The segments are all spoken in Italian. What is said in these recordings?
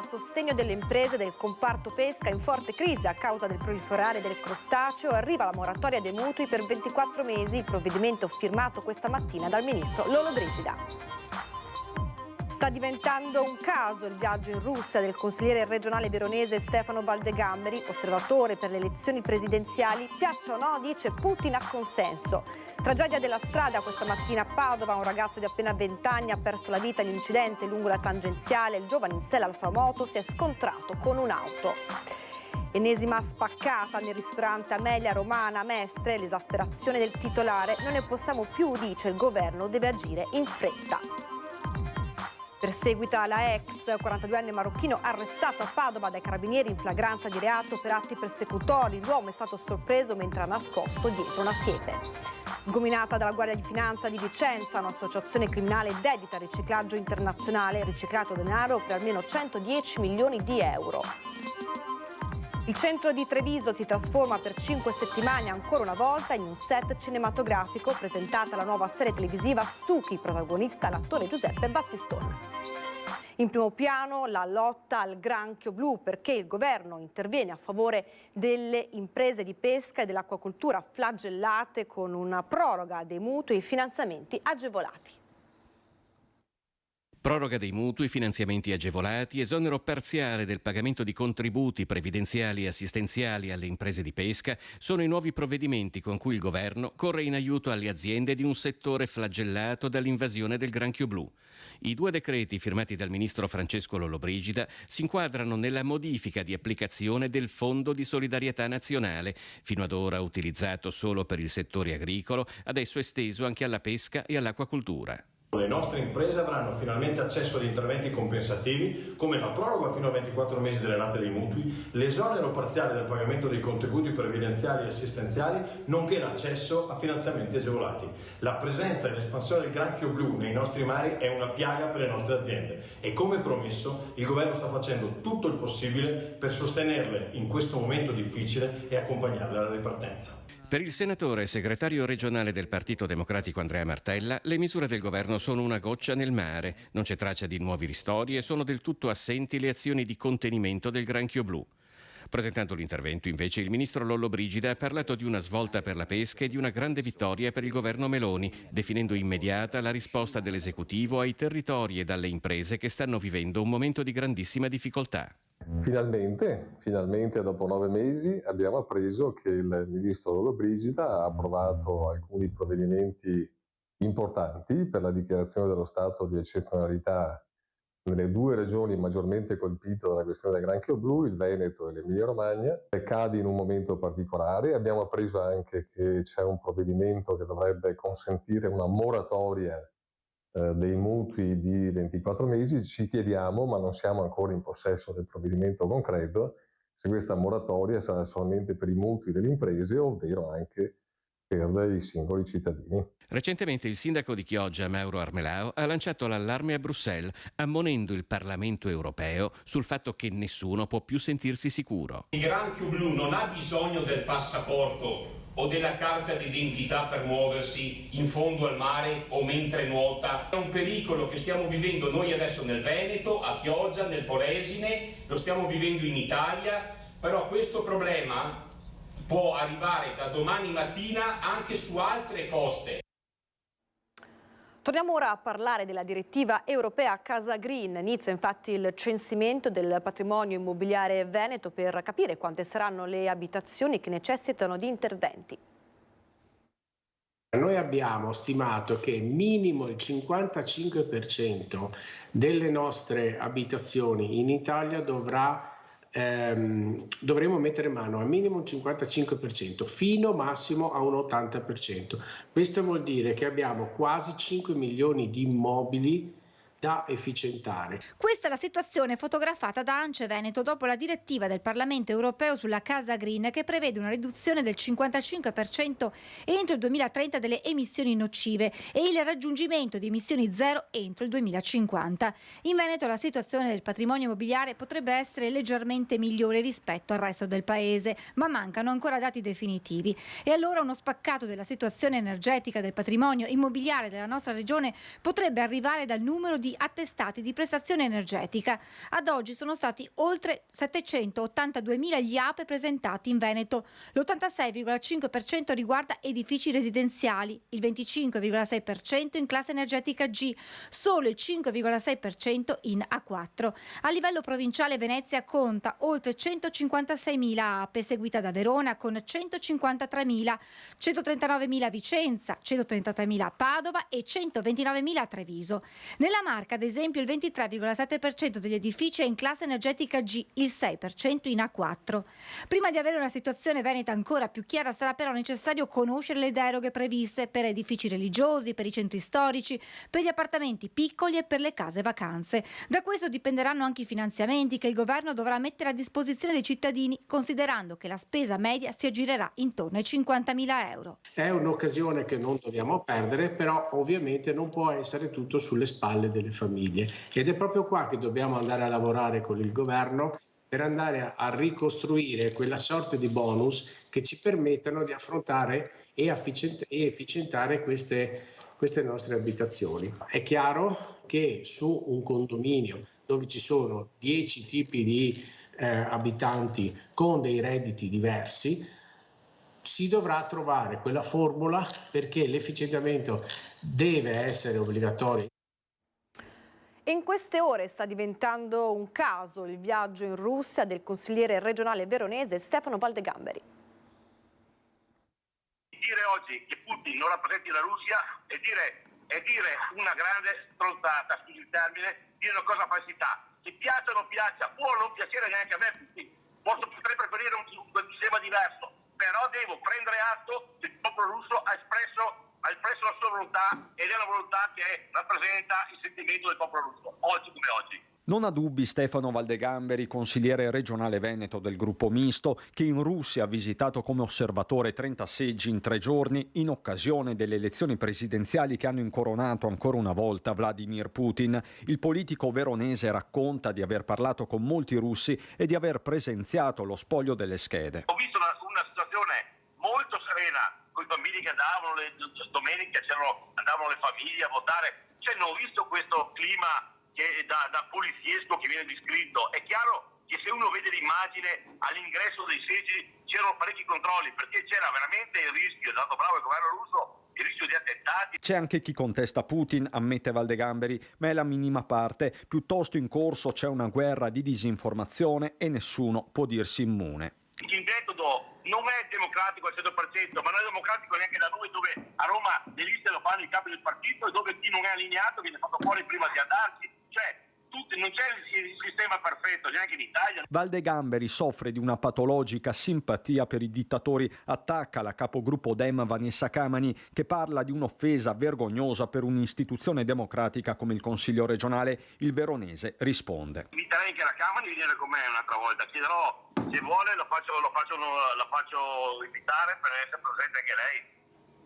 a sostegno delle imprese del comparto pesca in forte crisi a causa del proliferare del crostaceo. Arriva la moratoria dei mutui per 24 mesi, il provvedimento firmato questa mattina dal ministro Lollobrigida. Sta diventando un caso il viaggio in Russia del consigliere regionale veronese Stefano Valdegamberi, osservatore per le elezioni presidenziali. Piaccia o no, dice, Putin ha consenso. Tragedia della strada questa mattina a Padova, un ragazzo di appena 20 anni ha perso la vita in un incidente lungo la tangenziale. Il giovane in sella alla sua moto si è scontrato con un'auto. Ennesima spaccata nel ristorante Amelia Romana a Mestre, l'esasperazione del titolare. Non ne possiamo più, dice, il governo deve agire in fretta. Perseguita la ex 42enne marocchino arrestato a Padova dai carabinieri in flagranza di reato per atti persecutori. L'uomo è stato sorpreso mentre ha nascosto dietro una siepe. Sgominata dalla Guardia di Finanza di Vicenza, un'associazione criminale dedita al riciclaggio internazionale, riciclato denaro per almeno 110 milioni di euro. Il centro di Treviso si trasforma per 5 settimane ancora una volta in un set cinematografico, presentata la nuova serie televisiva Stucchi, protagonista l'attore Giuseppe Battistone. In primo piano la lotta al granchio blu, perché il governo interviene a favore delle imprese di pesca e dell'acquacoltura flagellate con una proroga dei mutui e finanziamenti agevolati. Proroga dei mutui, finanziamenti agevolati, esonero parziale del pagamento di contributi previdenziali e assistenziali alle imprese di pesca sono i nuovi provvedimenti con cui il governo corre in aiuto alle aziende di un settore flagellato dall'invasione del granchio blu. I 2 decreti firmati dal ministro Francesco Lollobrigida si inquadrano nella modifica di applicazione del Fondo di solidarietà nazionale, fino ad ora utilizzato solo per il settore agricolo, adesso esteso anche alla pesca e all'acquacoltura. Le nostre imprese avranno finalmente accesso ad interventi compensativi come la proroga fino a 24 mesi delle rate dei mutui, l'esonero parziale del pagamento dei contributi previdenziali e assistenziali, nonché l'accesso a finanziamenti agevolati. La presenza e l'espansione del granchio blu nei nostri mari è una piaga per le nostre aziende e, come promesso, il governo sta facendo tutto il possibile per sostenerle in questo momento difficile e accompagnarle alla ripartenza. Per il senatore e segretario regionale del Partito Democratico Andrea Martella, le misure del governo sono una goccia nel mare. Non c'è traccia di nuovi ristori e sono del tutto assenti le azioni di contenimento del granchio blu. Presentando l'intervento, invece, il ministro Lollobrigida ha parlato di una svolta per la pesca e di una grande vittoria per il governo Meloni, definendo immediata la risposta dell'esecutivo ai territori e alle imprese che stanno vivendo un momento di grandissima difficoltà. Finalmente dopo 9 mesi abbiamo appreso che il ministro Lollobrigida ha approvato alcuni provvedimenti importanti per la dichiarazione dello stato di eccezionalità nelle 2 regioni maggiormente colpite dalla questione del granchio blu, il Veneto e l'Emilia Romagna. Cade in un momento particolare. Abbiamo appreso anche che c'è un provvedimento che dovrebbe consentire una moratoria dei mutui di 24 mesi. Ci chiediamo, ma non siamo ancora in possesso del provvedimento concreto, se questa moratoria sarà solamente per i mutui delle imprese ovvero anche per i singoli cittadini. Recentemente il sindaco di Chioggia, Mauro Armelao, ha lanciato l'allarme a Bruxelles, ammonendo il Parlamento europeo sul fatto che nessuno può più sentirsi sicuro. Il granchio blu non ha bisogno del passaporto o della carta d'identità per muoversi in fondo al mare o mentre nuota. È un pericolo che stiamo vivendo noi adesso nel Veneto, a Chioggia, nel Polesine, lo stiamo vivendo in Italia, però questo problema può arrivare da domani mattina anche su altre coste. Torniamo ora a parlare della direttiva europea Casa Green. Inizia infatti il censimento del patrimonio immobiliare veneto per capire quante saranno le abitazioni che necessitano di interventi. Noi abbiamo stimato che minimo il 55% delle nostre abitazioni in Italia dovremo mettere mano al minimo un 55%, fino massimo a un 80%. Questo vuol dire che abbiamo quasi 5 milioni di immobili da efficientare. Questa è la situazione fotografata da ANCE Veneto dopo la direttiva del Parlamento europeo sulla Casa Green, che prevede una riduzione del 55% entro il 2030 delle emissioni nocive e il raggiungimento di emissioni zero entro il 2050. In Veneto la situazione del patrimonio immobiliare potrebbe essere leggermente migliore rispetto al resto del paese, ma mancano ancora dati definitivi. E allora uno spaccato della situazione energetica del patrimonio immobiliare della nostra regione potrebbe arrivare dal numero di di attestati di prestazione energetica. Ad oggi sono stati oltre 782.000 gli APE presentati in Veneto. L'86,5% riguarda edifici residenziali, il 25,6% in classe energetica G, solo il 5,6% in A4. A livello provinciale Venezia conta oltre 156.000 APE, seguita da Verona con 153.000, 139.000 a Vicenza, 133.000 a Padova e 129.000 a Treviso. Nella Marca, ad esempio, il 23,7% degli edifici è in classe energetica G, il 6% in A4. Prima di avere una situazione veneta ancora più chiara sarà però necessario conoscere le deroghe previste per edifici religiosi, per i centri storici, per gli appartamenti piccoli e per le case vacanze. Da questo dipenderanno anche i finanziamenti che il governo dovrà mettere a disposizione dei cittadini, considerando che la spesa media si aggirerà intorno ai 50.000 euro. È un'occasione che non dobbiamo perdere, però ovviamente non può essere tutto sulle spalle delle famiglie ed è proprio qua che dobbiamo andare a lavorare con il governo per andare a ricostruire quella sorta di bonus che ci permettano di affrontare e efficientare queste nostre abitazioni. È chiaro che su un condominio dove ci sono 10 tipi di abitanti con dei redditi diversi, si dovrà trovare quella formula perché l'efficientamento deve essere obbligatorio. In queste ore sta diventando un caso il viaggio in Russia del consigliere regionale veronese Stefano Valdegamberi. Dire oggi che Putin non rappresenti la Russia è dire una grande stronzata, scusi il termine, dire una cosa falsità. Che piaccia o non piaccia, può non piacere neanche a me Putin, potrei preferire un sistema diverso, però devo prendere atto che il popolo russo ha espresso la sua volontà ed è una volontà che rappresenta il sentimento del popolo russo, oggi come oggi. Non ha dubbi Stefano Valdegamberi, consigliere regionale veneto del gruppo misto, che in Russia ha visitato come osservatore 30 seggi in 3 giorni in occasione delle elezioni presidenziali che hanno incoronato ancora una volta Vladimir Putin. Il politico veronese racconta di aver parlato con molti russi e di aver presenziato lo spoglio delle schede. Ho visto una situazione molto serena, con i bambini che andavano, le domeniche andavano le famiglie a votare, non ho visto questo clima che da poliziesco che viene descritto. È chiaro che se uno vede l'immagine all'ingresso dei seggi c'erano parecchi controlli, perché c'era veramente il rischio, è stato bravo il governo russo, il rischio di attentati. C'è anche chi contesta Putin, ammette Valdegamberi, ma è la minima parte. Piuttosto in corso c'è una guerra di disinformazione e nessuno può dirsi immune. Il metodo non è democratico al 100%, ma non è democratico neanche da noi, dove a Roma le liste lo fanno i capi del partito e dove chi non è allineato viene fatto fuori prima di andarci. Non c'è il sistema perfetto, neanche in Italia. Valdegamberi soffre di una patologica simpatia per i dittatori. Attacca la capogruppo Dem Vanessa Camani, che parla di un'offesa vergognosa per un'istituzione democratica come il Consiglio regionale. Il veronese risponde. Inviterei anche la Camani a venire con me un'altra volta. Chiederò, se vuole, la faccio invitare per essere presente anche lei.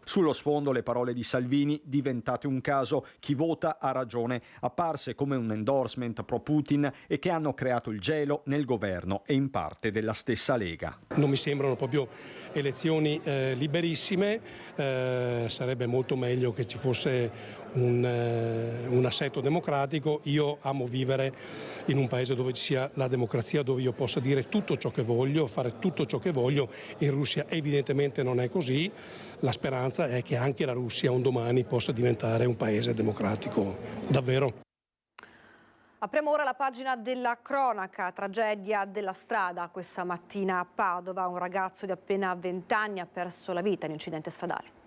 Sullo sfondo le parole di Salvini, diventate un caso, chi vota ha ragione, apparse come un endorsement pro Putin e che hanno creato il gelo nel governo e in parte della stessa Lega. Non mi sembrano proprio elezioni liberissime, sarebbe molto meglio che ci fosse un assetto democratico. Io amo vivere in un paese dove ci sia la democrazia, dove io possa dire tutto ciò che voglio, fare tutto ciò che voglio. In Russia evidentemente non è così. La speranza è che anche la Russia un domani possa diventare un paese democratico, davvero. Apriamo ora la pagina della cronaca, tragedia della strada questa mattina a Padova. Un ragazzo di appena 20 anni ha perso la vita in incidente stradale.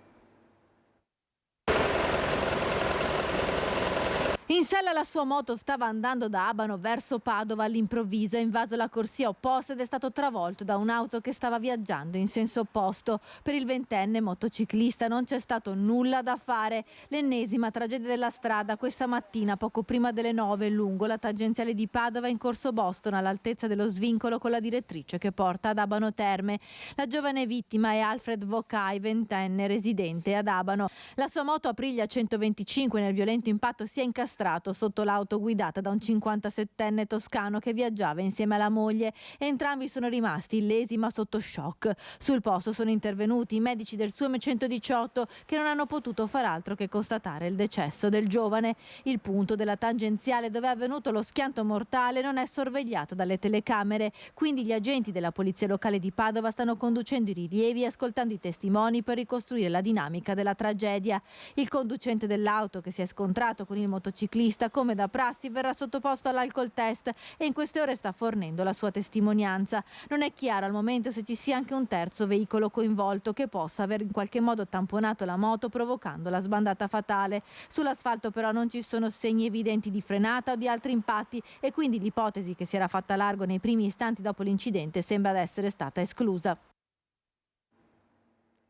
In sella la sua moto stava andando da Abano verso Padova, all'improvviso ha invaso la corsia opposta ed è stato travolto da un'auto che stava viaggiando in senso opposto. Per il 20enne motociclista non c'è stato nulla da fare. L'ennesima tragedia della strada questa mattina poco prima delle 9 lungo la tangenziale di Padova in corso Boston, all'altezza dello svincolo con la direttrice che porta ad Abano Terme. La giovane vittima è Alfred Vocai, 20enne, residente ad Abano. La sua moto Aprilia 125 nel violento impatto si è incastrata incastrato sotto l'auto guidata da un 57enne toscano che viaggiava insieme alla moglie. Entrambi sono rimasti illesi ma sotto shock. Sul posto sono intervenuti i medici del SUEM 118 che non hanno potuto far altro che constatare il decesso del giovane. Il punto della tangenziale dove è avvenuto lo schianto mortale non è sorvegliato dalle telecamere, quindi gli agenti della polizia locale di Padova stanno conducendo i rilievi e ascoltando i testimoni per ricostruire la dinamica della tragedia. Il conducente dell'auto, che si è scontrato con il motociclista come da prassi, verrà sottoposto all'alcol test e in queste ore sta fornendo la sua testimonianza. Non è chiaro al momento se ci sia anche un terzo veicolo coinvolto che possa aver in qualche modo tamponato la moto provocando la sbandata fatale. Sull'asfalto però non ci sono segni evidenti di frenata o di altri impatti e quindi l'ipotesi che si era fatta largo nei primi istanti dopo l'incidente sembra essere stata esclusa.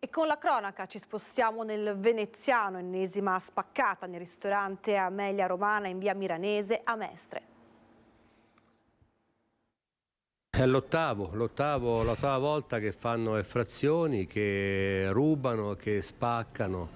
E con la cronaca ci spostiamo nel veneziano, ennesima spaccata nel ristorante Amelia Romana in via Miranese a Mestre. È l'ottava volta che fanno effrazioni, che rubano, che spaccano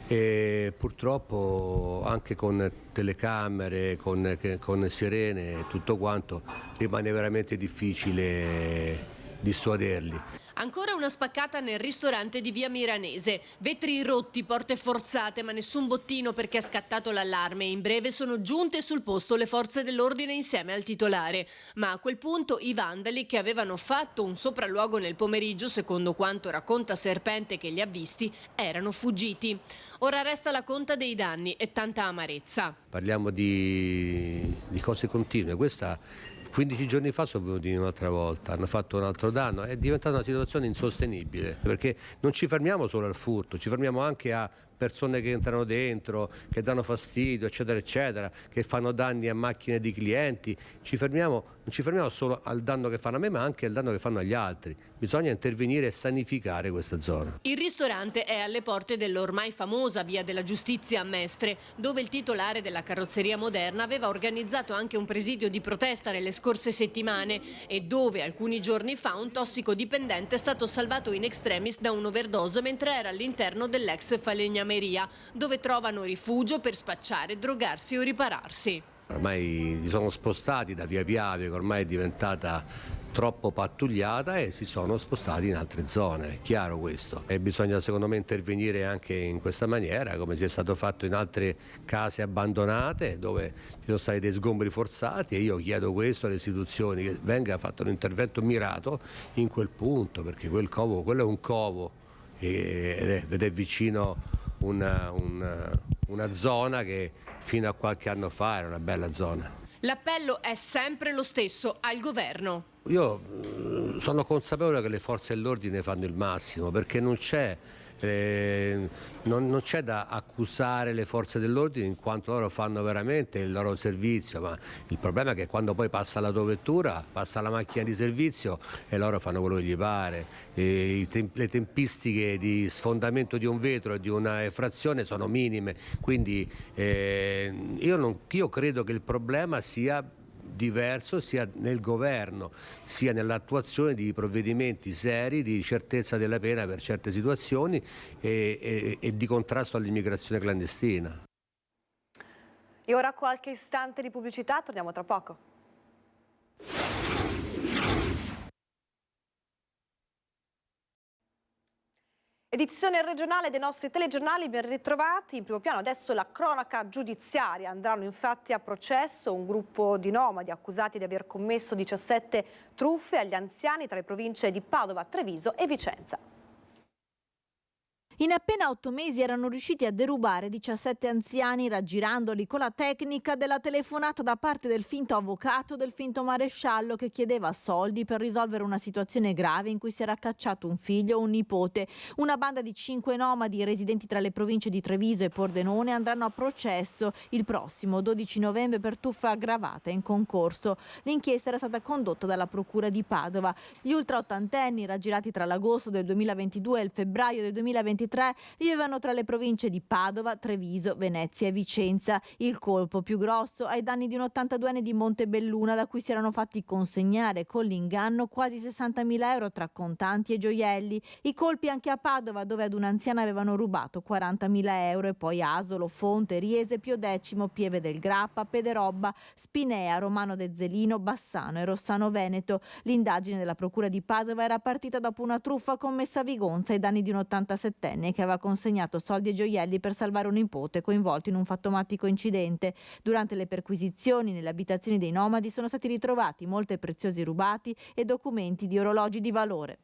e purtroppo anche con telecamere, con sirene e tutto quanto rimane veramente difficile dissuaderli. Ancora una spaccata nel ristorante di via Miranese. Vetri rotti, porte forzate, ma nessun bottino perché è scattato l'allarme. In breve sono giunte sul posto le forze dell'ordine insieme al titolare. Ma a quel punto i vandali, che avevano fatto un sopralluogo nel pomeriggio, secondo quanto racconta Serpente che li ha visti, erano fuggiti. Ora resta la conta dei danni e tanta amarezza. Parliamo di cose continue. Questa 15 giorni fa sono venuti un'altra volta, hanno fatto un altro danno, è diventata una situazione insostenibile perché non ci fermiamo solo al furto, ci fermiamo anche a persone che entrano dentro, che danno fastidio, eccetera, eccetera, che fanno danni a macchine di clienti. Non ci fermiamo solo al danno che fanno a me, ma anche al danno che fanno agli altri. Bisogna intervenire e sanificare questa zona. Il ristorante è alle porte dell'ormai famosa Via della Giustizia a Mestre, dove il titolare della carrozzeria moderna aveva organizzato anche un presidio di protesta nelle scorse settimane e dove alcuni giorni fa un tossicodipendente è stato salvato in extremis da un'overdose mentre era all'interno dell'ex falegnameria, dove trovano rifugio per spacciare, drogarsi o ripararsi. Ormai si sono spostati da via Piave, che ormai è diventata troppo pattugliata, e si sono spostati in altre zone, è chiaro questo. E bisogna secondo me intervenire anche in questa maniera, come sia stato fatto in altre case abbandonate dove ci sono stati dei sgombri forzati, e io chiedo questo alle istituzioni, che venga fatto un intervento mirato in quel punto, perché quello è un covo ed è vicino una zona che fino a qualche anno fa era una bella zona. L'appello è sempre lo stesso al governo. Io sono consapevole che le forze dell'ordine fanno il massimo, perché non c'è da accusare le forze dell'ordine, in quanto loro fanno veramente il loro servizio, ma il problema è che quando poi passa l'autovettura, passa la macchina di servizio e loro fanno quello che gli pare. Le tempistiche di sfondamento di un vetro e di una effrazione sono minime, quindi io credo che il problema sia diverso sia nel governo, sia nell'attuazione di provvedimenti seri di certezza della pena per certe situazioni e di contrasto all'immigrazione clandestina. E ora qualche istante di pubblicità, torniamo tra poco. Edizione regionale dei nostri telegiornali, ben ritrovati. In primo piano adesso la cronaca giudiziaria. Andranno infatti a processo un gruppo di nomadi accusati di aver commesso 17 truffe agli anziani tra le province di Padova, Treviso e Vicenza. In appena 8 mesi erano riusciti a derubare 17 anziani raggirandoli con la tecnica della telefonata da parte del finto avvocato, del finto maresciallo che chiedeva soldi per risolvere una situazione grave in cui si era cacciato un figlio o un nipote. Una banda di 5 nomadi residenti tra le province di Treviso e Pordenone andranno a processo il prossimo 12 novembre per truffa aggravata in concorso. L'inchiesta era stata condotta dalla procura di Padova. Gli ultraottantenni raggirati tra l'agosto del 2022 e il febbraio del 2023 2023 vivevano tra le province di Padova, Treviso, Venezia e Vicenza. Il colpo più grosso ai danni di un 82enne di Montebelluna, da cui si erano fatti consegnare con l'inganno quasi 60.000 euro tra contanti e gioielli. I colpi anche a Padova, dove ad un'anziana avevano rubato 40.000 euro, e poi Asolo, Fonte, Riese, Pio X, Pieve del Grappa, Pederobba, Spinea, Romano de Zelino, Bassano e Rossano Veneto. L'indagine della Procura di Padova era partita dopo una truffa commessa a Vigonza ai danni di un 87enne che aveva consegnato soldi e gioielli per salvare un nipote coinvolto in un fattomatico incidente. Durante le perquisizioni nelle abitazioni dei nomadi sono stati ritrovati molti preziosi rubati e documenti di orologi di valore.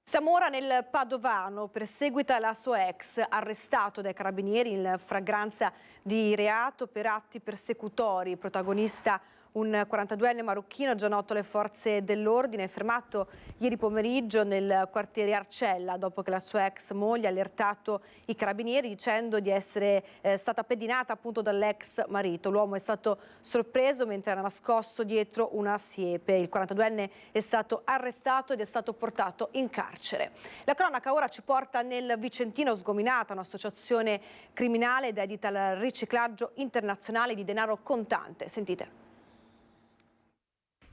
Siamo ora nel Padovano, perseguita la sua ex, arrestato dai carabinieri in flagranza di reato per atti persecutori. Protagonista un 42enne marocchino già noto alle forze dell'ordine, fermato ieri pomeriggio nel quartiere Arcella dopo che la sua ex moglie ha allertato i carabinieri dicendo di essere stata pedinata appunto dall'ex marito. L'uomo è stato sorpreso mentre era nascosto dietro una siepe. Il 42enne è stato arrestato ed è stato portato in carcere. La cronaca ora ci porta nel Vicentino. Sgominata un'associazione criminale dedita al riciclaggio internazionale di denaro contante. Sentite.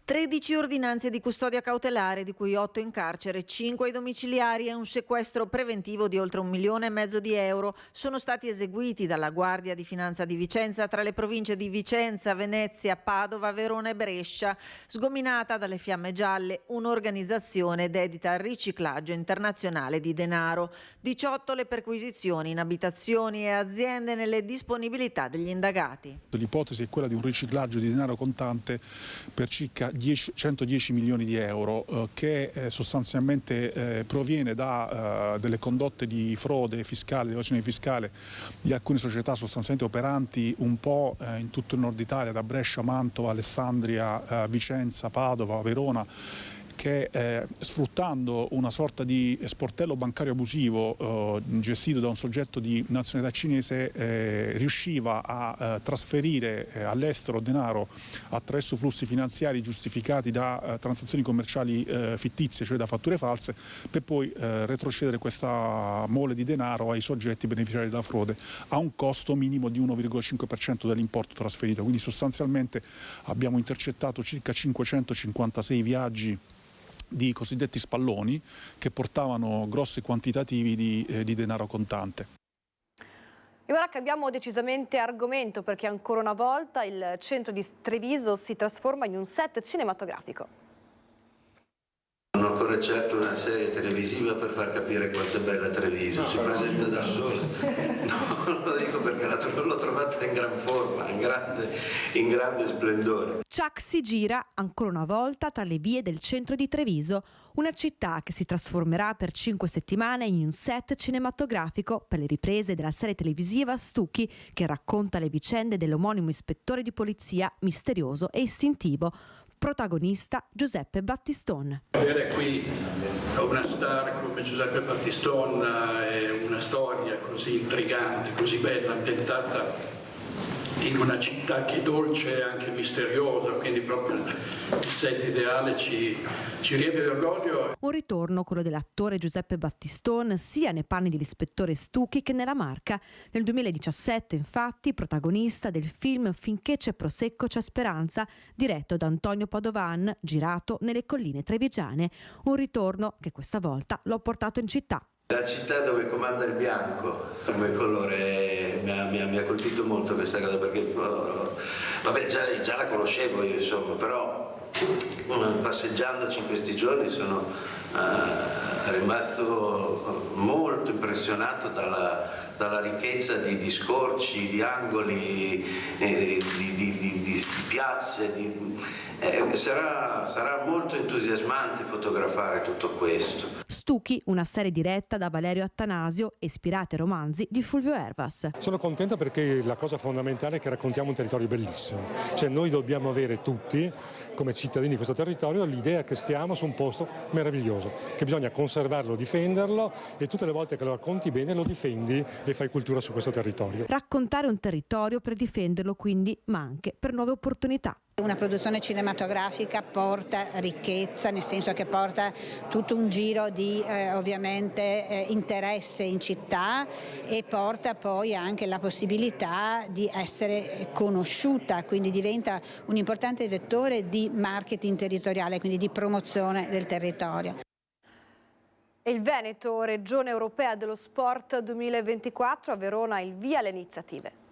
13 ordinanze di custodia cautelare, di cui 8 in carcere, 5 ai domiciliari e un sequestro preventivo di oltre 1,5 milioni di euro sono stati eseguiti dalla Guardia di Finanza di Vicenza tra le province di Vicenza, Venezia, Padova, Verona e Brescia. Sgominata dalle Fiamme Gialle, un'organizzazione dedita al riciclaggio internazionale di denaro. 18 le perquisizioni in abitazioni e aziende nelle disponibilità degli indagati. L'ipotesi è quella di un riciclaggio di denaro contante per circa 110 milioni di euro che sostanzialmente proviene da delle condotte di frode fiscale, di evasione fiscale di alcune società sostanzialmente operanti un po' in tutto il nord Italia, da Brescia, Mantova, Alessandria, Vicenza, Padova, Verona, che sfruttando una sorta di sportello bancario abusivo gestito da un soggetto di nazionalità cinese riusciva a trasferire all'estero denaro attraverso flussi finanziari giustificati da transazioni commerciali fittizie, cioè da fatture false, per poi retrocedere questa mole di denaro ai soggetti beneficiari della frode a un costo minimo di 1,5% dell'importo trasferito. Quindi sostanzialmente abbiamo intercettato circa 556 viaggi di cosiddetti spalloni che portavano grossi quantitativi di denaro contante. E ora cambiamo decisamente argomento, perché ancora una volta il centro di Treviso si trasforma in un set cinematografico. Non occorre certo una serie televisiva per far capire quanto è bella Treviso, si presenta da sola. No, lo dico perché l'ho trovata in gran forma, in grande splendore. Chuck si gira ancora una volta tra le vie del centro di Treviso, una città che si trasformerà per 5 settimane in un set cinematografico per le riprese della serie televisiva Stucchi, che racconta le vicende dell'omonimo ispettore di polizia misterioso e istintivo. Protagonista Giuseppe Battistone. Avere qui una star come Giuseppe Battistone è una storia così intrigante, così bella, ambientata in una città che è dolce e anche misteriosa, quindi proprio il set ideale ci riempie di orgoglio. Un ritorno, quello dell'attore Giuseppe Battistone, sia nei panni dell'ispettore Stucchi che nella Marca. Nel 2017, infatti, protagonista del film Finché c'è Prosecco c'è Speranza, diretto da Antonio Padovan, girato nelle colline trevigiane. Un ritorno che questa volta l'ho portato in città. La città dove comanda il bianco come colore mi ha colpito molto questa cosa, perché vabbè, già la conoscevo io, insomma, però passeggiandoci in questi giorni sono rimasto molto impressionato dalla ricchezza di scorci, di angoli, di piazze. Sarà molto entusiasmante fotografare tutto questo. Stucchi, una serie diretta da Valerio Attanasio, ispirata ai romanzi di Fulvio Ervas. Sono contenta perché la cosa fondamentale è che raccontiamo un territorio bellissimo. Cioè noi dobbiamo avere tutti, come cittadini di questo territorio, l'idea che stiamo su un posto meraviglioso, che bisogna conservarlo, difenderlo, e tutte le volte che lo racconti bene lo difendi e fai cultura su questo territorio. Raccontare un territorio per difenderlo quindi, ma anche per nuove opportunità. Una produzione cinematografica porta ricchezza, nel senso che porta tutto un giro di ovviamente interesse in città e porta poi anche la possibilità di essere conosciuta, quindi diventa un importante vettore di marketing territoriale, quindi di promozione del territorio. Il Veneto, Regione Europea dello Sport 2024, a Verona il via alle iniziative.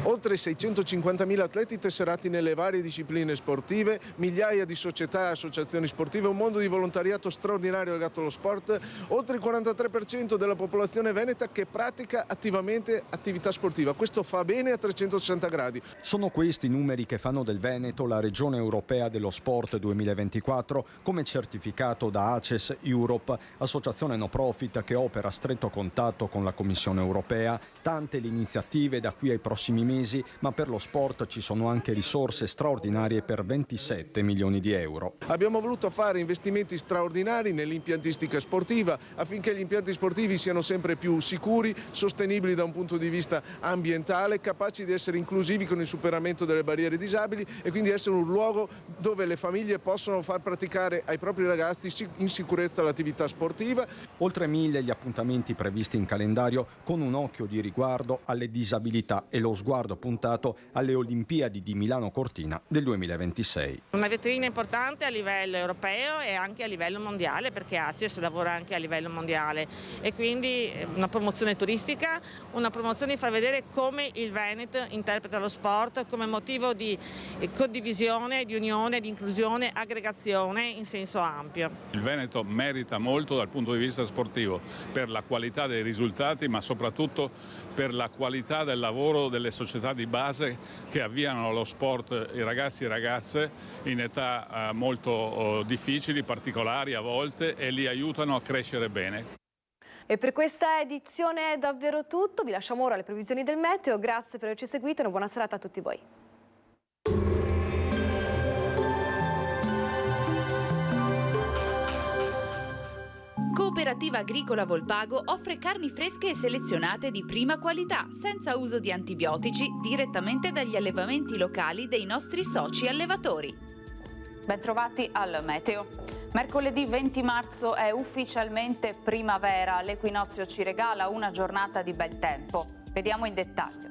Oltre 650.000 atleti tesserati nelle varie discipline sportive, migliaia di società e associazioni sportive, un mondo di volontariato straordinario legato allo sport, oltre il 43% della popolazione veneta che pratica attivamente attività sportiva. Questo fa bene a 360 gradi. Sono questi i numeri che fanno del Veneto la Regione Europea dello Sport 2024, come certificato da ACES Europe, associazione no profit che opera a stretto contatto con la Commissione Europea. Tante le iniziative da qui ai prossimi mesi, ma per lo sport ci sono anche risorse straordinarie per 27 milioni di euro. Abbiamo voluto fare investimenti straordinari nell'impiantistica sportiva affinché gli impianti sportivi siano sempre più sicuri, sostenibili da un punto di vista ambientale, capaci di essere inclusivi con il superamento delle barriere disabili e quindi essere un luogo dove le famiglie possono far praticare ai propri ragazzi in sicurezza l'attività sportiva. Oltre 1000 gli appuntamenti previsti in calendario, con un occhio di riguardo alle disabilità e lo sguardo puntato alle Olimpiadi di Milano Cortina del 2026. Una vetrina importante a livello europeo e anche a livello mondiale, perché ACES lavora anche a livello mondiale, e quindi una promozione turistica, una promozione di far vedere come il Veneto interpreta lo sport come motivo di condivisione, di unione, di inclusione, aggregazione in senso ampio. Il Veneto merita molto dal punto di vista sportivo per la qualità dei risultati, ma soprattutto per la qualità del lavoro delle società di base che avviano lo sport i ragazzi e ragazze in età molto difficili, particolari a volte, e li aiutano a crescere bene. E per questa edizione è davvero tutto, vi lasciamo ora le previsioni del meteo, grazie per averci seguito e una buona serata a tutti voi. Cooperativa Agricola Volpago offre carni fresche e selezionate di prima qualità, senza uso di antibiotici, direttamente dagli allevamenti locali dei nostri soci allevatori. Bentrovati al meteo. Mercoledì 20 marzo è ufficialmente primavera, l'equinozio ci regala una giornata di bel tempo. Vediamo in dettaglio.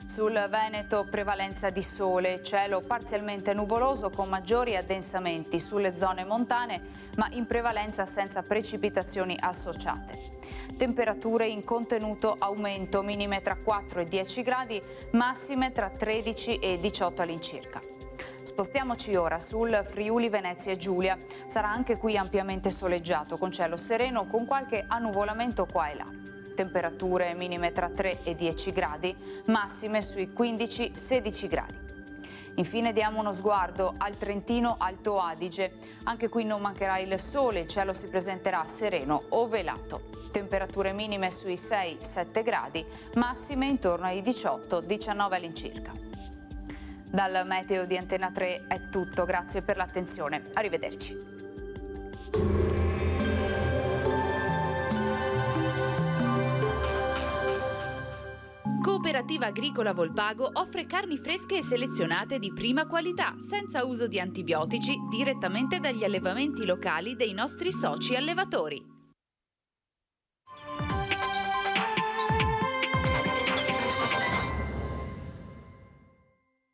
Sul Veneto prevalenza di sole, cielo parzialmente nuvoloso con maggiori addensamenti sulle zone montane, ma in prevalenza senza precipitazioni associate. Temperature in contenuto aumento, minime tra 4 e 10 gradi, massime tra 13 e 18 all'incirca. Spostiamoci ora sul Friuli Venezia Giulia. Sarà anche qui ampiamente soleggiato, con cielo sereno con qualche annuvolamento qua e là. Temperature minime tra 3 e 10 gradi, massime sui 15-16 gradi. Infine diamo uno sguardo al Trentino Alto Adige. Anche qui non mancherà il sole, il cielo si presenterà sereno o velato. Temperature minime sui 6-7 gradi, massime intorno ai 18-19 all'incirca. Dal meteo di Antena 3 è tutto, grazie per l'attenzione. Arrivederci. Cooperativa Agricola Volpago offre carni fresche e selezionate di prima qualità, senza uso di antibiotici, direttamente dagli allevamenti locali dei nostri soci allevatori.